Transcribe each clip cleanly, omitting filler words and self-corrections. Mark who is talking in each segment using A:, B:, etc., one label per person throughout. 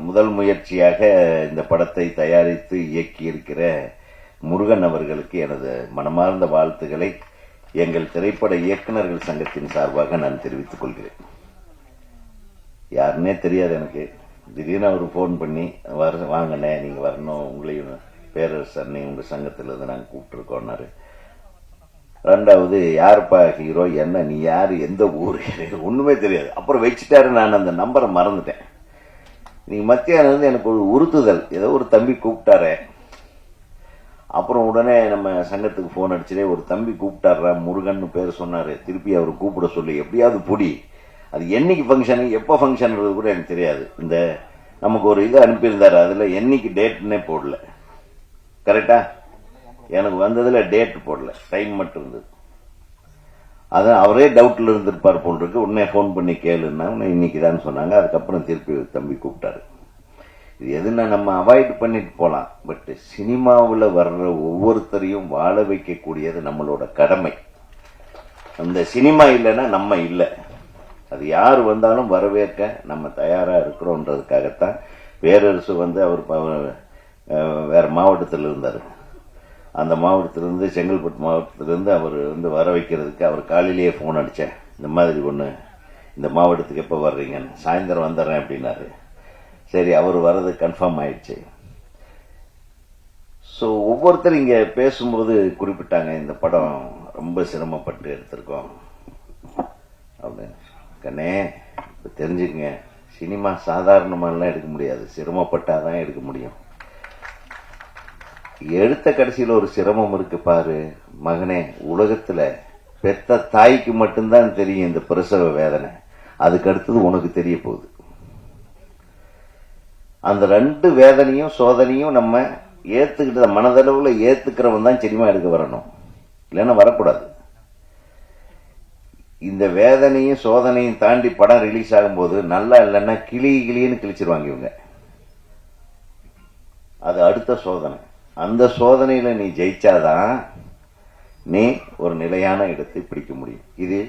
A: முதல் முயற்சியாக இந்த படத்தை தயாரித்து இயக்கியிருக்கிற முருகன் அவர்களுக்கு எனது மனமார்ந்த வாழ்த்துக்களை எங்கள் திரைப்பட இயக்குநர்கள் சங்கத்தின் சார்பாக நான் தெரிவித்துக் கொள்கிறேன். யாருன்னே தெரியாது எனக்கு. திடீர்னு அவர் போன் பண்ணி வாங்கண்ணே, நீங்க வரணும், உங்களையும் பேரரசு அண்ணே உங்க சங்கத்துல இருந்து நாங்க கூப்பிட்டுருக்கோம்னாரு. ரெண்டாவது, யாருப்பா ஹீரோ, என்ன, நீ யாரு, எந்த ஊரு, ஒண்ணுமே தெரியாது. அப்புறம் வச்சுட்டாரு. நான் அந்த நம்பரை மறந்துட்டேன். நீ மத்தியானம் இருந்து எனக்கு ஒரு உறுத்துதல், ஏதோ ஒரு தம்பி கூப்பிட்டாரு. அப்புறம் உடனே நம்ம சங்கத்துக்கு போன் அடிச்சுட்டே, ஒரு தம்பி கூப்பிட்டாரா, முருகன் பேர் சொன்னாரு, திருப்பி அவர் கூப்பிட சொல்லி எப்படியாவது புடி. அது என்னைக்கு ஃபங்க்ஷனு, எப்ப ஃபங்க்ஷன் கூட எனக்கு தெரியாது. இந்த நமக்கு ஒரு இது அனுப்பியிருந்தாரு, அதுல என்னைக்கு டேட்னே போடல. கரெக்டா? எனக்கு வந்ததுல டேட் போடல, டைம் மட்டும் இருந்தது. அதான் அவரே டவுட்ல இருந்திருப்பார் போல் இருக்கு. உடனே போன் பண்ணி கேளுன்னா இன்னைக்குதான் சொன்னாங்க. அதுக்கப்புறம் திருப்பி தம்பி கூப்பிட்டாரு. இது எதுனா நம்ம அவாய்ட் பண்ணிட்டு போலாம். பட் சினிமாவில் வர்ற ஒவ்வொருத்தரையும் வாழ வைக்கக்கூடியது நம்மளோட கடமை. அந்த சினிமா இல்லைன்னா நம்ம இல்லை. அது யார் வந்தாலும் வரவேற்க நம்ம தயாரா இருக்கிறோன்றதுக்காகத்தான் பேரரசு அவர் வேற மாவட்டத்தில் இருந்தாரு. அந்த மாவட்டத்திலிருந்து, செங்கல்பட்டு மாவட்டத்திலிருந்து அவர் வர வைக்கிறதுக்கு அவர் காலையிலேயே போன் அடிச்சேன். இந்த மாதிரி ஒண்ணு, இந்த மாவட்டத்துக்கு எப்ப வர்றீங்கன்னு. சாயந்தரம் வந்துடுறேன் அப்படின்னாரு. சரி, அவர் வர்றது கன்ஃபார்ம் ஆயிடுச்சு. ஸோ ஒவ்வொருத்தரும் இங்க பேசும்போது குறிப்பிட்டாங்க, இந்த படம் ரொம்ப சிரமப்பட்டு எடுத்திருக்கோம் அப்படின்னு. கண்ணே, இப்ப தெரிஞ்சுக்கங்க, சினிமா சாதாரணமாலாம் எடுக்க முடியாது, சிரமப்பட்டாதான் எடுக்க முடியும். எடுத்த கடைசியில் ஒரு சிரமம் இருக்கு பாரு மகனே. உலகத்துல பெத்த தாய்க்கு மட்டும்தான் தெரியும் இந்த பிரசவ வேதனை. அதுக்கு அடுத்தது உனக்கு தெரிய போகுது. அந்த ரெண்டு வேதனையும் சோதனையும் நம்ம ஏத்துக்கிட்ட மனதளவுல ஏத்துக்கிறவன் தான் சினிமா எடுக்க வரணும், இல்லைன்னா வரக்கூடாது. இந்த வேதனையும் சோதனையும் தாண்டி படம் ரிலீஸ் ஆகும்போது நல்லா இல்லைன்னா கிளின்னு கிழிச்சிருவாங்க இவங்க. அது அடுத்த சோதனை. அந்த சோதனையில நீ ஜெயிச்சாதான் நீ ஒரு நிலையான இடத்தை பிடிக்க முடியும். இது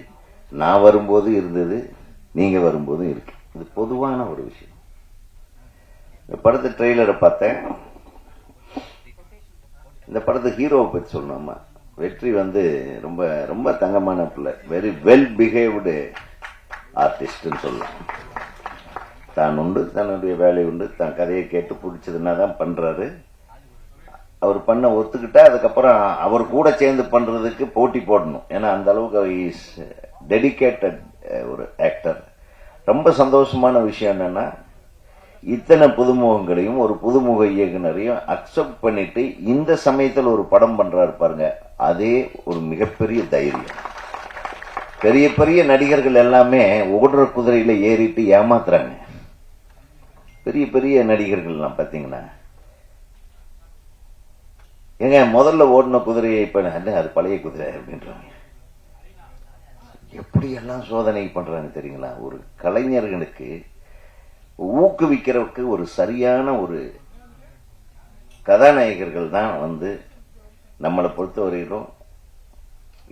A: நான் வரும்போது இருந்தது, நீங்க வரும்போதும் இருக்கு. இது பொதுவான ஒரு விஷயம். இந்த படத்து ட்ரெய்லரை பார்த்தேன். இந்த படத்து ஹீரோவை பற்றி சொல்லணுமா? வெற்றி ரொம்ப ரொம்ப தங்கமான பிள்ளை, வெரி வெல் பிஹேவ்டு ஆர்டிஸ்ட்னு சொல்லலாம். தான் உண்டு, தன்னுடைய வேலை உண்டு, தன் கதையை கேட்டு பிடிச்சதுன்னா தான் பண்றாரு. அவர் பண்ண ஒத்துக்கிட்டா அதுக்கப்புறம் அவர் கூட சேர்ந்து பண்றதுக்கு போட்டி போடணும். ஏன்னா அந்த அளவுக்கு டெடிகேட்டட் ஒரு ஆக்டர். ரொம்ப சந்தோஷமான விஷயம் என்னன்னா, இத்தனை புதுமுகங்களையும் ஒரு புதுமுக இயக்குனரையும் அக்செப்ட் பண்ணிட்டு இந்த சமயத்தில் ஒரு படம் பண்றாரு பாருங்க. அதே ஒரு மிகப்பெரிய தைரியம். பெரிய பெரிய நடிகர்கள் எல்லாமே ஓடுற குதிரையில ஏறிட்டு ஏமாத்துறாங்க. பெரிய பெரிய நடிகர்கள்லாம் பாத்தீங்கன்னா, ஏங்க முதல்ல ஓடின குதிரையை இப்ப அது பழைய குதிரை அப்படின்றாங்க. எப்படி எல்லாம் சோதனை பண்றாங்க தெரியுங்களா? ஒரு கலைஞர்களுக்கு ஊக்குவிக்கிறதுக்கு ஒரு சரியான ஒரு கதாநாயகர்கள் தான் நம்மளை பொறுத்தவரையிலும்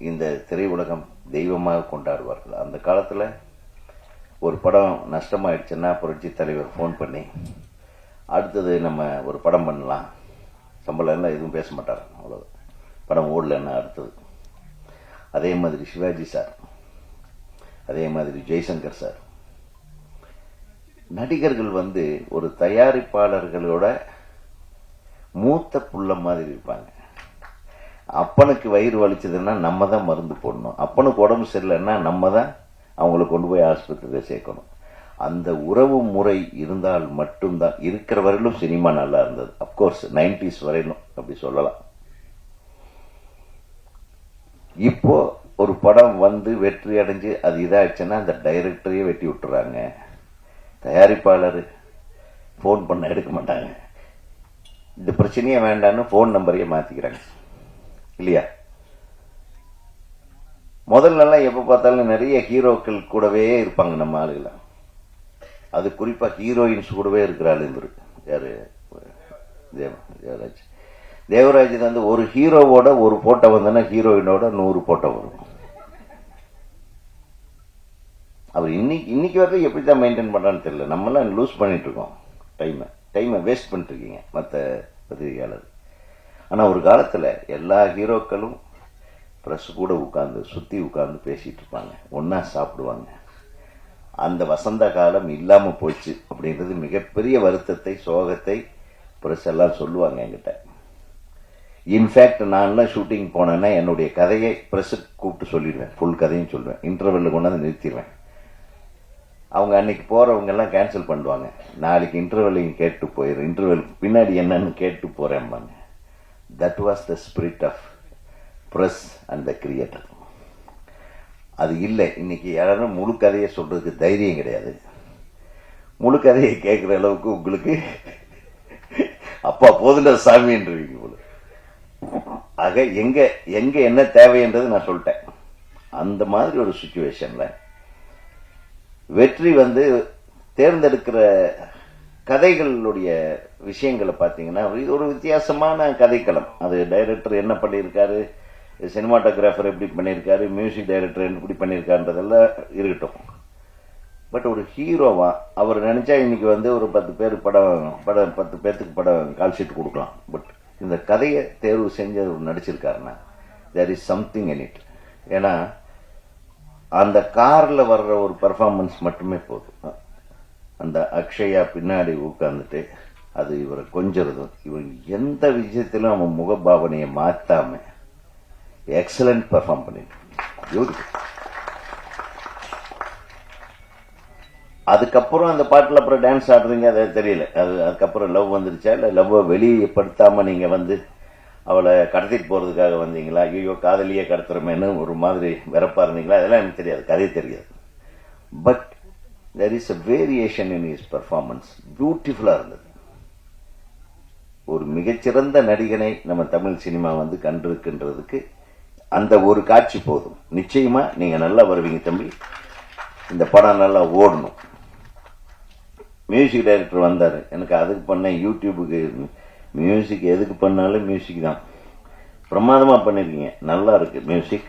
A: இந்த திரையுலகம் தெய்வமாக கொண்டாடுவார்கள். அந்த காலத்துல ஒரு படம் நஷ்டமாயிடுச்சுன்னா புரட்சி தலைவர் போன் பண்ணி, அடுத்தது நம்ம ஒரு படம் பண்ணலாம், சம்பளம் எல்லாம் எதுவும் பேச மாட்டார், அவ்வளவு. படம் ஓடலன்னா அடுத்தது. அதே மாதிரி சிவாஜி சார், அதே மாதிரி ஜெய்சங்கர் சார். நடிகர்கள் ஒரு தயாரிப்பாளர்களோட மூத்த புள்ள மாதிரி இருப்பாங்க. அப்பனுக்கு வயிறு வலிச்சதுன்னா நம்ம தான் மருந்து போடணும், அப்பனுக்கு உடம்பு சரியில்லைன்னா நம்ம தான் அவங்களை கொண்டு போய் ஆஸ்பத்திரியில சேர்க்கணும். அந்த உறவு முறை இருந்தால் மட்டும்தான் இருக்கிற வரையிலும் சினிமா நல்லா இருந்தது. அப்கோர்ஸ் 90s வரையிலும் அப்படி சொல்லலாம். இப்போ ஒரு படம் வெற்றி அடைஞ்சு அது இதாச்சுன்னா அந்த டைரக்டரையே வெட்டி விட்டுறாங்க. தயாரிப்பாளர் போன் பண்ண எடுக்க மாட்டாங்க. இந்த பிரச்சனையே வேண்டான்னு போன் நம்பரையே மாத்திக்கிறாங்க, இல்லையா? முதல்ல எல்லாம் எப்ப பார்த்தாலும் நிறைய ஹீரோக்கள் கூடவே இருப்பாங்க நம்ம ஆளுகளை. அது குறிப்பா ஹீரோயின்ஸ் கூடவே இருக்கிறாள். யாரு? தேவராஜ். தேவராஜ் ஒரு ஹீரோவோட ஒரு போட்டோ வந்தா ஹீரோயினோட 100 போட்டோ வரும். அவர் இன்னைக்கு வரைக்கும் எப்படிதான் மெயின்டைன் பண்றான்னு தெரியல. நம்ம எல்லாம் லூஸ் பண்ணிட்டு இருக்கோம். டைமை வேஸ்ட் பண்ணிருக்கீங்க மற்ற பத்திரிகையாளர். ஆனால் ஒரு காலத்தில் எல்லா ஹீரோக்களும் ப்ரெஸ் கூட சுற்றி உட்கார்ந்து பேசிட்டு இருப்பாங்க, ஒன்றா சாப்பிடுவாங்க. அந்த வசந்த காலம் இல்லாமல் போச்சு அப்படின்றது மிகப்பெரிய வருத்தத்தை, சோகத்தை ப்ரெஸ் எல்லாம் சொல்லுவாங்க என்கிட்ட. இன்ஃபேக்ட் நான்லாம் ஷூட்டிங் போனேன்னா என்னுடைய கதையை ப்ரெஸ்ஸுக்கு கூப்பிட்டு சொல்லிடுவேன், ஃபுல் கதையும் சொல்லுவேன், இன்டர்வெல்ல கொண்டாந்து நிறுத்திடுவேன். அவங்க அன்னைக்கு போறவங்க எல்லாம் கேன்சல் பண்ணுவாங்க, நாளைக்கு இன்டர்வெல்லையும் கேட்டு போயிடும், இன்டர்வெல் பின்னாடி என்னன்னு கேட்டு போறேன்பாங்க. That was the spirit of press and the creator. அது இல்லை. இன்னைக்கு யாரும் முழு கதையை சொல்றதுக்கு தைரியம் கிடையாது. முழு கதையை கேட்கிற அளவுக்கு உங்களுக்கு அப்பா போதுல சாமின்றீங்க போல. ஆக எங்க எங்க என்ன தேவைன்றது நான் சொல்லிட்டேன். அந்த மாதிரி ஒரு சிச்சுவேஷன்ல வெற்றி தேர்ந்தெடுக்கிற கதைகளுடைய விஷயங்களை பார்த்தீங்கன்னா ஒரு வித்தியாசமான கதைக்களம். அது டைரக்டர் என்ன பண்ணியிருக்காரு, சினிமாட்டோகிராஃபர் எப்படி பண்ணியிருக்காரு, மியூசிக் டைரக்டர் எப்படி பண்ணியிருக்காருன்றதெல்லாம் இருக்கட்டும். பட் ஒரு ஹீரோவா அவர் நினைச்சா இன்னைக்கு ஒரு 10 பேர் படம் 10 பேர்த்துக்கு படம் கால் ஷீட் கொடுக்கலாம். பட் இந்த கதையை தேர்வு செஞ்சு நடிச்சிருக்காருன்னா there is something in it. ஏன்னா அந்த கார்ல வர்ற ஒரு பெர்ஃபார்மன்ஸ் மட்டுமே போதும். அந்த அக்ஷயா பின்னாடி உட்கார்ந்துட்டு அது இவரை கொஞ்சிறதும், இவர் எந்த விஷயத்திலும் அவன் முகபாவனையை மாத்தாம எக்ஸலண்ட் பெர்ஃபார்ம் பண்ணிட்டு. அதுக்கப்புறம் அந்த பாட்டுல அப்புறம் டான்ஸ் ஆடுறீங்க, அது தெரியல. அதுக்கப்புறம் லவ் வந்துருச்சா, இல்ல லவ் வெளிப்படுத்தாம நீங்க அவளை கடத்திட்டு போறதுக்காக வந்தீங்களா, ஐயோ காதலியே கடத்துறமேன்னு ஒரு மாதிரி வெறப்பா இருந்தீங்களா, அதெல்லாம் எனக்கு தெரியாது, கதை தெரியாது. But there is a variation in his performance. பியூட்டிஃபுல்லா இருந்தது. ஒரு மிகச்சிறந்த நடிகனை நம்ம தமிழ் சினிமா கண்டிருக்கின்றதுக்கு அந்த ஒரு காட்சி போதும். நிச்சயமா நீங்க நல்லா வருவீங்க தம்பி, இந்த படம் நல்லா ஓடணும். மியூசிக் டைரக்டர் வந்தாரு, எனக்கு அதுக்கு பண்ண யூடியூபுக்கு மியூசிக் எதுக்கு பண்ணாலும் மியூசிக் தான். பிரமாதமா பண்ணிருக்கீங்க, நல்லா இருக்கு மியூசிக்.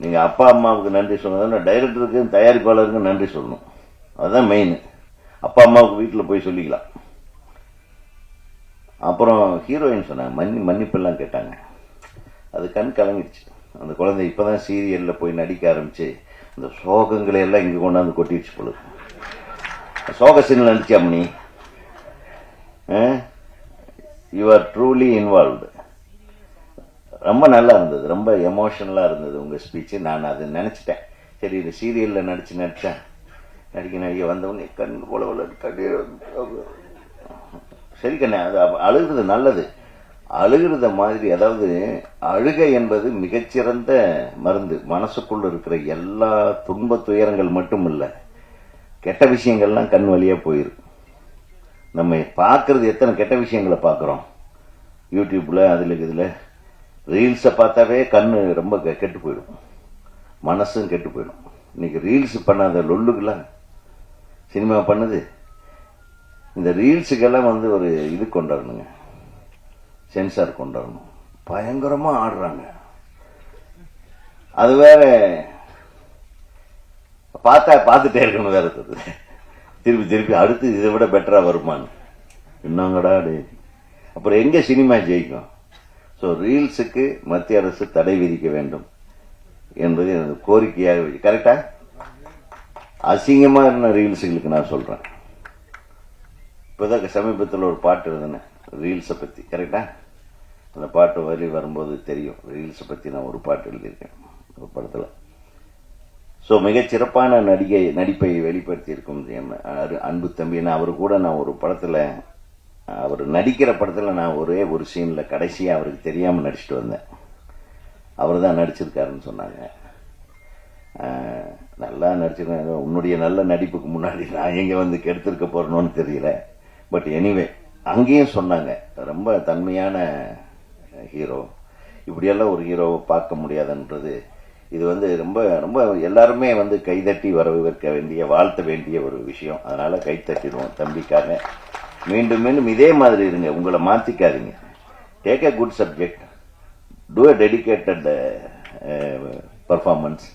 A: நீங்க அப்பா அம்மாவுக்கு நன்றி சொல்லணும், டைரக்டருக்கு தயாரிப்பாளருக்கு நன்றி சொல்லணும். அதுதான் மெயின். அப்பா அம்மாவுக்கு வீட்டில் போய் சொல்லிக்கலாம். அப்புறம் ஹீரோயின் சொன்னாங்க, மன்னிப்பெல்லாம் கேட்டாங்க. அது கண் கலங்கிடுச்சு. அந்த குழந்தை இப்பதான் சீரியல்ல போய் நடிக்க ஆரம்பிச்சு இந்த சோகங்களை எல்லாம் இங்க கொண்டாந்து கொட்டிடுச்சு போல. சோக சீன்ல நடிச்சா மணி, யூ ஆர் ட்ரூலி இன்வால்வ்டு. ரொம்ப நல்லா இருந்தது, ரொம்ப எமோஷனலா இருந்தது உங்க ஸ்பீச். நான் அது நினைச்சிட்டேன், சரி இந்த சீரியல்ல நடிச்சேன், நடிக்க வந்தவொடனே கண் போல கண்ணீர். சரி கண்ணே, அது அழுகிறது நல்லது, அழுகிறத மாதிரி. அதாவது அழுகை என்பது மிகச்சிறந்த மருந்து. மனசுக்குள்ள இருக்கிற எல்லா துன்ப துயரங்கள் மட்டும் இல்ல, கெட்ட விஷயங்கள்லாம் கண் வழியா போயிருக்கு. நம்ம பார்க்கறது எத்தனை கெட்ட விஷயங்களை பார்க்கிறோம் யூடியூப்ல, இதுல ரீல்ஸை பார்த்தாவே கண்ணு ரொம்ப கெட்டு போயிடும், மனசும் கெட்டு போயிடும். இன்னைக்கு ரீல்ஸ் பண்ணாத லொல்லுக்கெல்லாம் சினிமா பண்ணுது. இந்த ரீல்ஸுக்கெல்லாம் ஒரு இது கொண்டாடணுங்க, சென்சார் கொண்டாடணும். பயங்கரமா ஆடுறாங்க. அது வேற பார்த்துட்டே இருக்கணும், வேற திருப்பி அடுத்து இதை விட பெட்டரா வருமானு என்னங்கடா. அப்புறம் எங்க சினிமா ஜெயிக்கும்? ஸோ ரீல்ஸுக்கு மத்திய அரசு தடை விதிக்க வேண்டும் என்பது எனது கோரிக்கையாக. கரெக்டா? அசிங்கமா இருந்த ரீல்ஸுகளுக்கு நான் சொல்றேன். இப்பதான் சமீபத்தில் ஒரு பாட்டு இருந்தேன் ரீல்ஸை பத்தி. கரெக்டா? அந்த பாட்டு வரி வரும்போது தெரியும், ரீல்ஸை பத்தி நான் ஒரு பாட்டு எழுதியிருக்கேன் ஒரு படத்துல. ஸோ மிகச்சிறப்பான நடிப்பை வெளிப்படுத்தி இருக்கும் அன்பு தம்பி. அவரு கூட நான் ஒரு படத்துல, அவர் நடிக்கிற படத்துல நான் ஒரே ஒரு சீன்ல கடைசியா அவருக்கு தெரியாம நடிச்சுட்டு வந்தேன். அவர் தான் நடிச்சிருக்காருன்னு சொன்னாங்க. நல்லா நடிச்சிருக்காங்க. உன்னுடைய நல்ல நடிப்புக்கு முன்னாடி நான் எங்க கெடுத்திருக்க போறேன்னு தெரியல. பட் எனிவே அங்கேயும் சொன்னாங்க, ரொம்ப தன்மையான ஹீரோ, இப்படியெல்லாம் ஒரு ஹீரோவை பார்க்க முடியாதுன்றது. இது ரொம்ப ரொம்ப எல்லாருமே கைதட்டி வரவேற்க வேண்டிய, வாழ்த்த வேண்டிய ஒரு விஷயம். அதனால கைத்தட்டிடுவோம் தம்பிக்காக. மீண்டும் மீண்டும் இதே மாதிரி இருங்க, உங்களை மாத்திக்காதீங்க. Take a good subject, do a dedicated performance.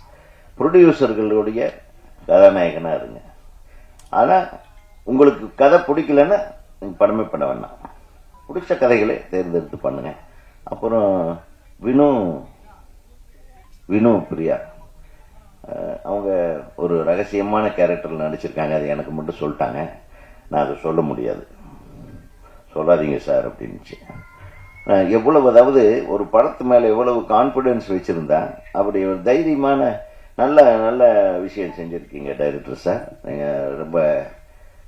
A: ப்ரொடியூசர்களுடைய கதாநாயகனா இருங்க. ஆனா உங்களுக்கு கதை பிடிக்கலன்னா நீங்க படமே பண்ண வேண்டாம், பிடிச்ச கதைகளை தேர்ந்தெடுத்து பண்ணுங்க. அப்புறம் வினு பிரியா அவங்க ஒரு ரகசியமான கேரக்டர்ல நடிச்சிருக்காங்க. அது எனக்கு மட்டும் சொல்லிட்டாங்க, நான் அதை சொல்ல முடியாது, சொல்லாதீங்க சார் அப்படின்னுச்சு. எவ்வளவு, அதாவது ஒரு படத்து மேல எவ்வளவு கான்பிடன்ஸ் வச்சிருந்தா அப்படி ஒரு தைரியமான நல்ல நல்ல விஷயம் செஞ்சிருக்கீங்க டைரக்டர் சார். நீங்க ரொம்ப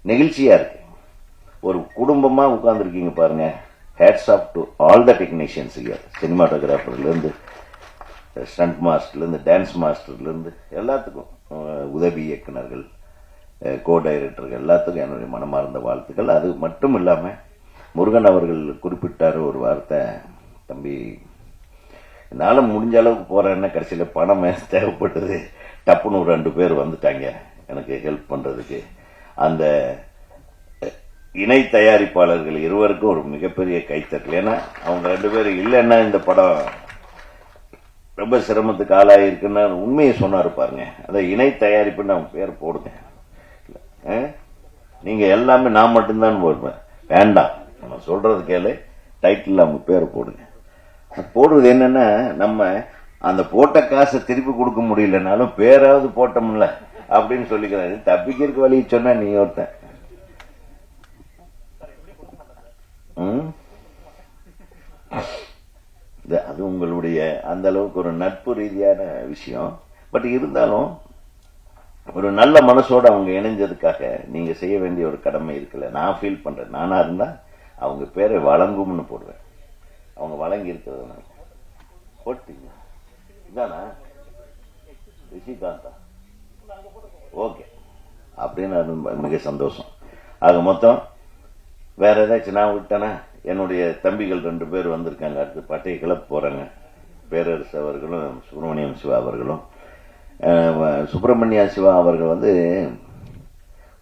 A: நெகிழ்ச்சியா இருக்கு. ஒரு குடும்பமா உட்கார்ந்துருக்கீங்க பாருங்க. Hats off to all the technicians, சினிமாட்டோகிராஃபர்ல இருந்து ஸ்டண்ட் மாஸ்டர்ல இருந்து டான்ஸ் மாஸ்டர்ல இருந்து எல்லாத்துக்கும், உதவி இயக்குநர்கள், கோ டைரக்டர்கள் எல்லாத்துக்கும் என்னுடைய மனமார்ந்த வாழ்த்துக்கள். அது மட்டும் இல்லாம முருகன் அவர்கள் குறிப்பிட்டார் ஒரு வார்த்தை, தம்பி என்னால முடிஞ்ச அளவுக்கு போறேன்னா கடைசியில பணம் தேவைப்பட்டது, டப்புன்னு ஒரு 2 பேர் வந்துட்டாங்க எனக்கு ஹெல்ப் பண்றதுக்கு. அந்த இணை தயாரிப்பாளர்கள் இருவருக்கும் ஒரு மிகப்பெரிய கைத்தட்டல். ஏன்னா அவங்க 2 பேரும் இல்லைன்னா இந்த படம் ரொம்ப சிரமத்துக்கு ஆளாயிருக்குன்னு உண்மையை சொன்னாரு பாருங்க. அதை இணை தயாரிப்புன்னு அவங்க பேர் போடுங்க. நீங்க எல்லாமே நான் மட்டும்தான் போடுவேன், வேண்டாம் நம்ம சொல்றது கேளு, டைட்டில் அவங்க பேரை போடுங்க. போடுறது என்னன்னா, நம்ம அந்த போட்ட காசை திருப்பி கொடுக்க முடியலனாலும் பேராவது போட்டோம்ல அப்படின்னு சொல்லிக்கிறாரு. தப்பிக்கிறதுக்கு வழி சொன்னா நீ ஒருத்தன். அது உங்களுடைய அந்த அளவுக்கு ஒரு நட்பு ரீதியான விஷயம். பட் இருந்தாலும் ஒரு நல்ல மனசோட அவங்க இணைஞ்சதுக்காக நீங்க செய்ய வேண்டிய ஒரு கடமை இருக்குல்ல, நான் ஃபீல் பண்றேன். நானா இருந்தா அவங்க பேரை வழங்கும்னு போடுவேன். அவங்க வழங்கி இருக்கிறதுனால போட்டீங்க இதானா ரிஷிகாந்தா, ஓகே அப்படின்னு மிக சந்தோஷம். ஆக மொத்தம் வேற ஏதாச்சும் நான் விட்டேன்னா, என்னுடைய தம்பிகள் 2 பேர் வந்திருக்காங்க, அடுத்து பட்டையை கிளப்ப போறாங்க. பேரரசு அவர்களும் சுப்பிரமணியம் சிவா அவர்களும். சுப்பிரமணிய சிவா அவர்கள்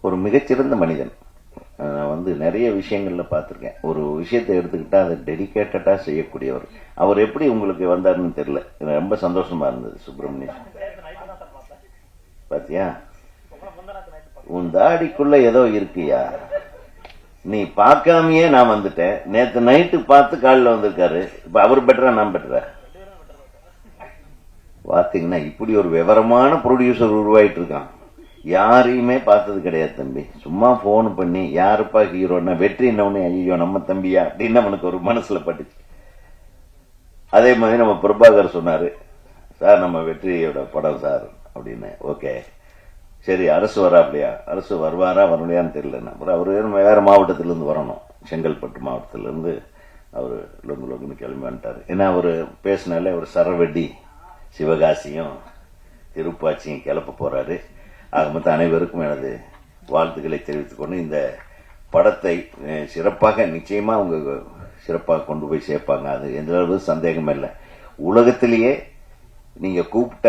A: ஒரு மிகச்சிறந்த மனிதன். நான் நிறைய விஷயங்கள்ல பார்த்திருக்கேன். ஒரு விஷயத்தை எடுத்துக்கிட்டா அதை டெடிகேட்டடா செய்யக்கூடியவர். அவர் எப்படி உங்களுக்கு வந்தாருன்னு தெரியல, ரொம்ப சந்தோஷமா இருந்தது. சுப்பிரமணியம் பாத்தியா, உன் தாடிக்குள்ள ஏதோ இருக்குயா, நீ பார்க்காமையே நான் வந்துட்டேன். நேத்து நைட்டு பார்த்து காலில் வந்திருக்காரு. இப்ப அவர் பெட்டரா நான் பெட்டரா? பாத்தீங்கன்னா இப்படி ஒரு விவரமான ப்ரொடியூசர் உருவாயிட்டு இருக்கான். யாரையுமே பார்த்தது கிடையாது தம்பி. சும்மா போன் பண்ணி யாருப்பா ஹீரோன்னா வெற்றி என்னவனே, ஐயோ நம்ம தம்பியா அப்படின்னு அவனுக்கு ஒரு மனசுல பட்டுச்சு. அதே மாதிரி நம்ம பிரபாகர் சொன்னாரு, சார் நம்ம வெற்றியோட படம் சார் அப்படின்னு. ஓகே சரி, அரசு வராப்லையா, அரசு வருவாரா வரலையான்னு தெரியல. அப்புறம் அவரு வேற மாவட்டத்திலிருந்து வரணும், செங்கல்பட்டு மாவட்டத்திலிருந்து அவரு லொங்குன்னு கிளம்பி வந்துட்டாரு. ஏன்னா அவரு பேசினாலே ஒரு சரவெட்டி சிவகாசியும் திருப்பாச்சியும் கிளப்ப போறாரு. ஆக மொத்தம் அனைவருக்கும் எனது வாழ்த்துக்களை தெரிவித்துக் கொண்டு இந்த படத்தை சிறப்பாக நிச்சயமா அவங்க சிறப்பாக கொண்டு போய் சேர்ப்பாங்க, அது எந்த அளவு சந்தேகமே இல்லை. உலகத்திலேயே நீங்க கூப்பிட்ட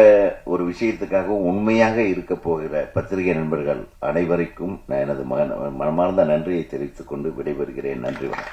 A: ஒரு விஷயத்துக்காக உண்மையாக இருக்க போகிற பத்திரிகை நண்பர்கள் அனைவருக்கும் நான் எனது மனமார்ந்த நன்றியை தெரிவித்துக் கொண்டு விடைபெறுகிறேன். நன்றி, வணக்கம்.